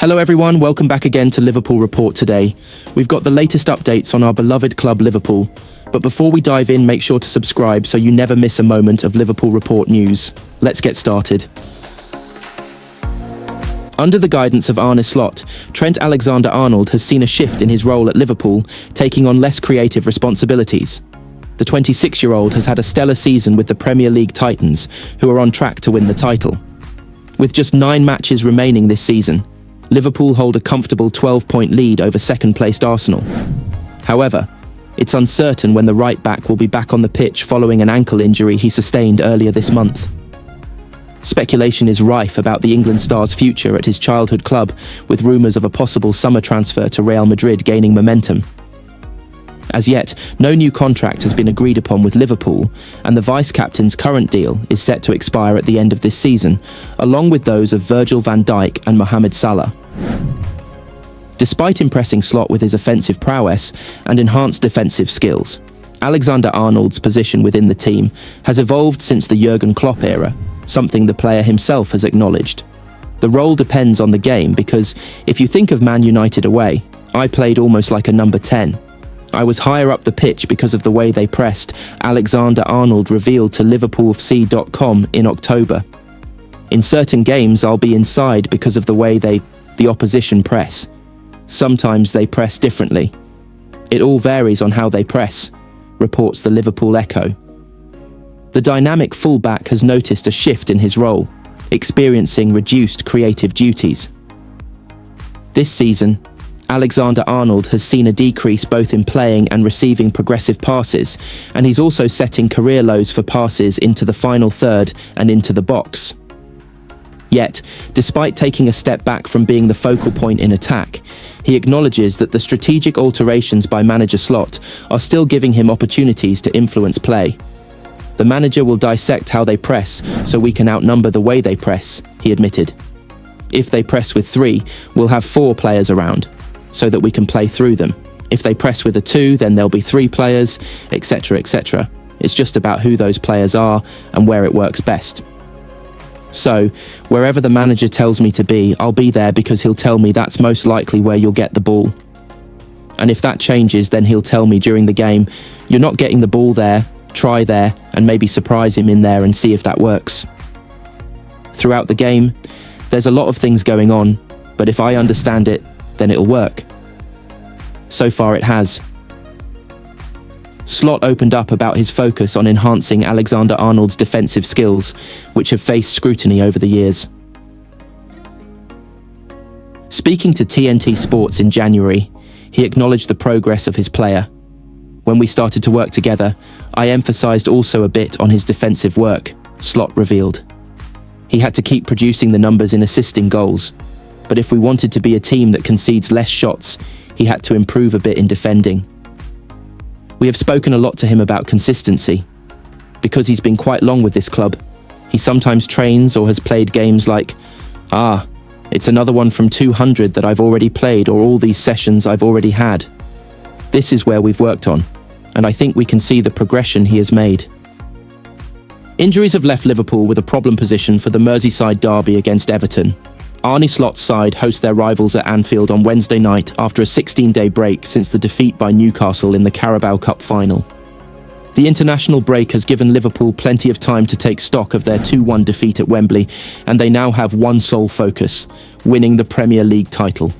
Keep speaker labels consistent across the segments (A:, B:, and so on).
A: Hello everyone, welcome back again to Liverpool Report today. We've got the latest updates on our beloved club Liverpool, but before we dive in, make sure to subscribe so you never miss a moment of Liverpool Report news. Let's get started. Under the guidance of Arneslot, Trent Alexander-Arnold has seen a shift in his role at Liverpool, taking on less creative responsibilities. The 26-year-old has had a stellar season with the Premier League Titans, who are on track to win the title. With just 9 matches remaining this season, Liverpool hold a comfortable 12-point lead over second-placed Arsenal. However, it's uncertain when the right-back will be back on the pitch following an ankle injury he sustained earlier this month. Speculation is rife about the England star's future at his childhood club, with rumours of a possible summer transfer to Real Madrid gaining momentum. As yet, no new contract has been agreed upon with Liverpool, and the vice-captain's current deal is set to expire at the end of this season, along with those of Virgil van Dijk and Mohamed Salah. Despite impressing Slot with his offensive prowess and enhanced defensive skills, Alexander-Arnold's position within the team has evolved since the Jurgen Klopp era, something the player himself has acknowledged. The role depends on the game because, if you think of Man United away, I played almost like a number 10. I was higher up the pitch because of the way they pressed, Alexander-Arnold revealed to LiverpoolFC.com in October. In certain games, I'll be inside because of the way the opposition press. Sometimes they press differently. It all varies on how they press, reports the Liverpool Echo. The dynamic fullback has noticed a shift in his role, experiencing reduced creative duties. This season, Alexander-Arnold has seen a decrease both in playing and receiving progressive passes, and he's also setting career lows for passes into the final third and into the box. Yet, despite taking a step back from being the focal point in attack, he acknowledges that the strategic alterations by manager Slot are still giving him opportunities to influence play. The manager will dissect how they press so we can outnumber the way they press, he admitted. If they press with 3, we'll have 4 players around, so that we can play through them. If they press with a 2, then there'll be 3 players, etc., etc. It's just about who those players are and where it works best. So, wherever the manager tells me to be, I'll be there because he'll tell me that's most likely where you'll get the ball. And if that changes, then he'll tell me during the game, you're not getting the ball there, try there, and maybe surprise him in there and see if that works. Throughout the game, there's a lot of things going on, but if I understand it, then it'll work. So far it has. Slot opened up about his focus on enhancing Alexander-Arnold's defensive skills, which have faced scrutiny over the years. Speaking to TNT Sports in January, he acknowledged the progress of his player. When we started to work together, I emphasized also a bit on his defensive work, Slot revealed. He had to keep producing the numbers in assisting goals, but if we wanted to be a team that concedes less shots, he had to improve a bit in defending. We have spoken a lot to him about consistency. Because he's been quite long with this club, he sometimes trains or has played games like, it's another one from 200 that I've already played, or all these sessions I've already had. This is where we've worked on, and I think we can see the progression he has made. Injuries have left Liverpool with a problem position for the Merseyside derby against Everton. Arne Slot's side host their rivals at Anfield on Wednesday night after a 16-day break since the defeat by Newcastle in the Carabao Cup final. The international break has given Liverpool plenty of time to take stock of their 2-1 defeat at Wembley, and they now have one sole focus: winning the Premier League title.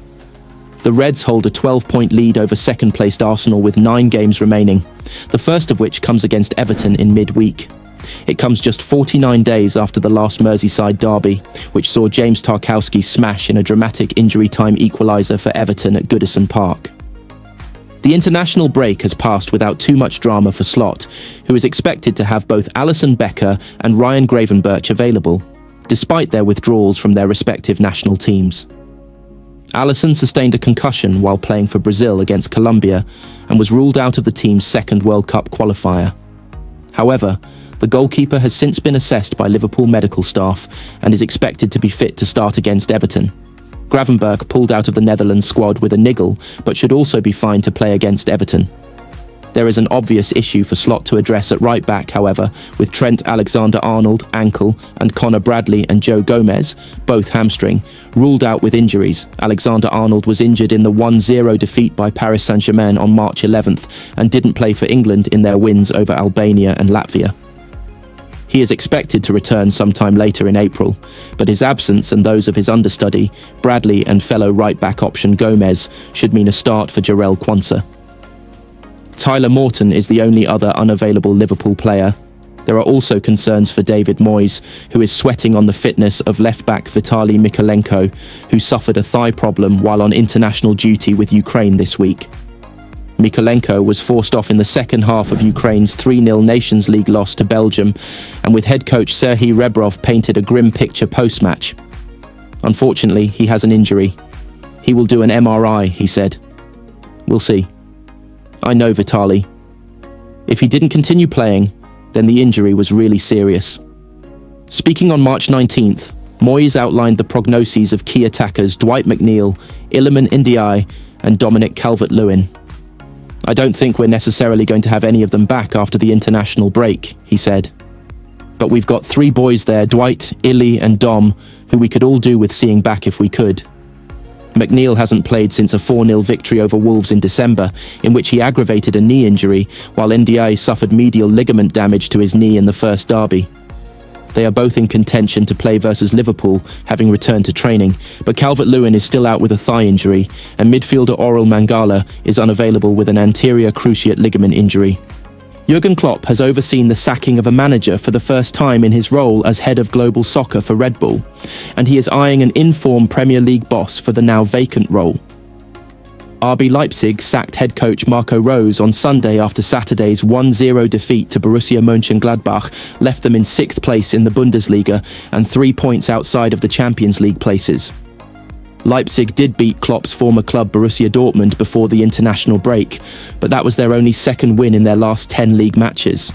A: The Reds hold a 12-point lead over second-placed Arsenal with 9 games remaining, the first of which comes against Everton in midweek. It comes just 49 days after the last Merseyside derby, which saw James Tarkowski smash in a dramatic injury-time equaliser for Everton at Goodison Park. The international break has passed without too much drama for Slot, who is expected to have both Alisson Becker and Ryan Gravenberch available, despite their withdrawals from their respective national teams. Alisson sustained a concussion while playing for Brazil against Colombia and was ruled out of the team's second World Cup qualifier. However, the goalkeeper has since been assessed by Liverpool medical staff and is expected to be fit to start against Everton. Gravenberch pulled out of the Netherlands squad with a niggle, but should also be fine to play against Everton. There is an obvious issue for Slot to address at right back, however, with Trent Alexander-Arnold, ankle, and Connor Bradley and Joe Gomez, both hamstring, ruled out with injuries. Alexander-Arnold was injured in the 1-0 defeat by Paris Saint-Germain on March 11th and didn't play for England in their wins over Albania and Latvia. He is expected to return sometime later in April, but his absence and those of his understudy, Bradley, and fellow right-back option Gomez should mean a start for Jarell Quansah. Tyler Morton is the only other unavailable Liverpool player. There are also concerns for David Moyes, who is sweating on the fitness of left-back Vitaly Mykolenko, who suffered a thigh problem while on international duty with Ukraine this week. Mykolenko was forced off in the second half of Ukraine's 3-0 Nations League loss to Belgium, and with head coach Serhii Rebrov painted a grim picture post-match. Unfortunately, he has an injury. He will do an MRI, he said. We'll see. I know Vitaly. If he didn't continue playing, then the injury was really serious. Speaking on March 19th, Moyes outlined the prognoses of key attackers Dwight McNeil, Iliman Ndiaye, and Dominic Calvert-Lewin. I don't think we're necessarily going to have any of them back after the international break, he said. But we've got 3 boys there, Dwight, Illy and Dom, who we could all do with seeing back if we could. McNeil hasn't played since a 4-0 victory over Wolves in December, in which he aggravated a knee injury, while Ndiaye suffered medial ligament damage to his knee in the first derby. They are both in contention to play versus Liverpool, having returned to training, but Calvert-Lewin is still out with a thigh injury, and midfielder Aurel Mangala is unavailable with an anterior cruciate ligament injury. Jurgen Klopp has overseen the sacking of a manager for the first time in his role as head of global soccer for Red Bull, and he is eyeing an in-form Premier League boss for the now vacant role. RB Leipzig sacked head coach Marco Rose on Sunday after Saturday's 1-0 defeat to Borussia Mönchengladbach left them in 6th place in the Bundesliga and 3 points outside of the Champions League places. Leipzig did beat Klopp's former club Borussia Dortmund before the international break, but that was their only second win in their last 10 league matches.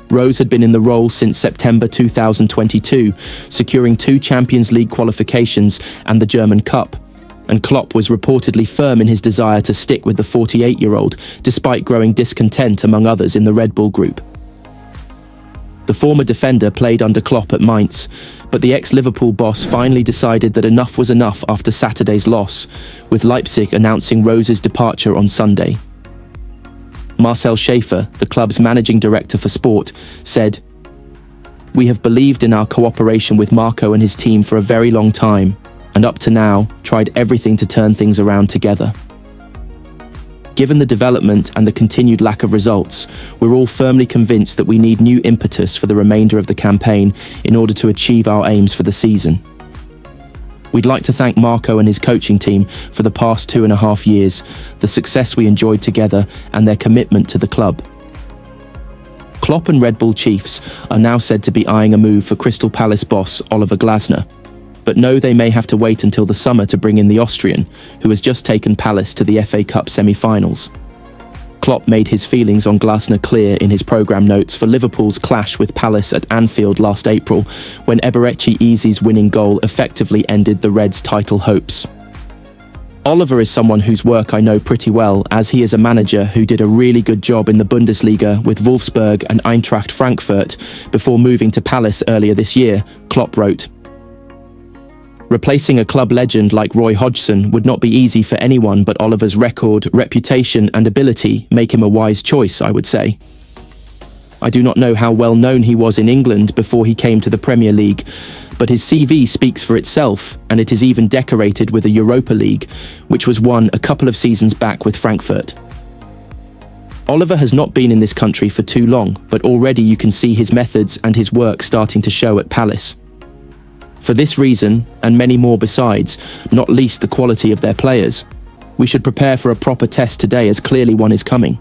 A: Rose had been in the role since September 2022, securing 2 Champions League qualifications and the German Cup, and Klopp was reportedly firm in his desire to stick with the 48-year-old, despite growing discontent among others in the Red Bull group. The former defender played under Klopp at Mainz, but the ex-Liverpool boss finally decided that enough was enough after Saturday's loss, with Leipzig announcing Rose's departure on Sunday. Marcel Schäfer, the club's managing director for sport, said, "We have believed in our cooperation with Marco and his team for a very long time, and up to now, tried everything to turn things around together. Given the development and the continued lack of results, we're all firmly convinced that we need new impetus for the remainder of the campaign in order to achieve our aims for the season. We'd like to thank Marco and his coaching team for the past 2.5 years, the success we enjoyed together, and their commitment to the club." Klopp and Red Bull Chiefs are now said to be eyeing a move for Crystal Palace boss Oliver Glasner, but know they may have to wait until the summer to bring in the Austrian, who has just taken Palace to the FA Cup semi-finals. Klopp made his feelings on Glasner clear in his programme notes for Liverpool's clash with Palace at Anfield last April, when Eberechi Eze's winning goal effectively ended the Reds' title hopes. Oliver is someone whose work I know pretty well, as he is a manager who did a really good job in the Bundesliga with Wolfsburg and Eintracht Frankfurt before moving to Palace earlier this year, Klopp wrote. Replacing a club legend like Roy Hodgson would not be easy for anyone, but Oliver's record, reputation and ability make him a wise choice, I would say. I do not know how well known he was in England before he came to the Premier League, but his CV speaks for itself, and it is even decorated with a Europa League, which was won a couple of seasons back with Frankfurt. Oliver has not been in this country for too long, but already you can see his methods and his work starting to show at Palace. For this reason, and many more besides, not least the quality of their players, we should prepare for a proper test today, as clearly one is coming.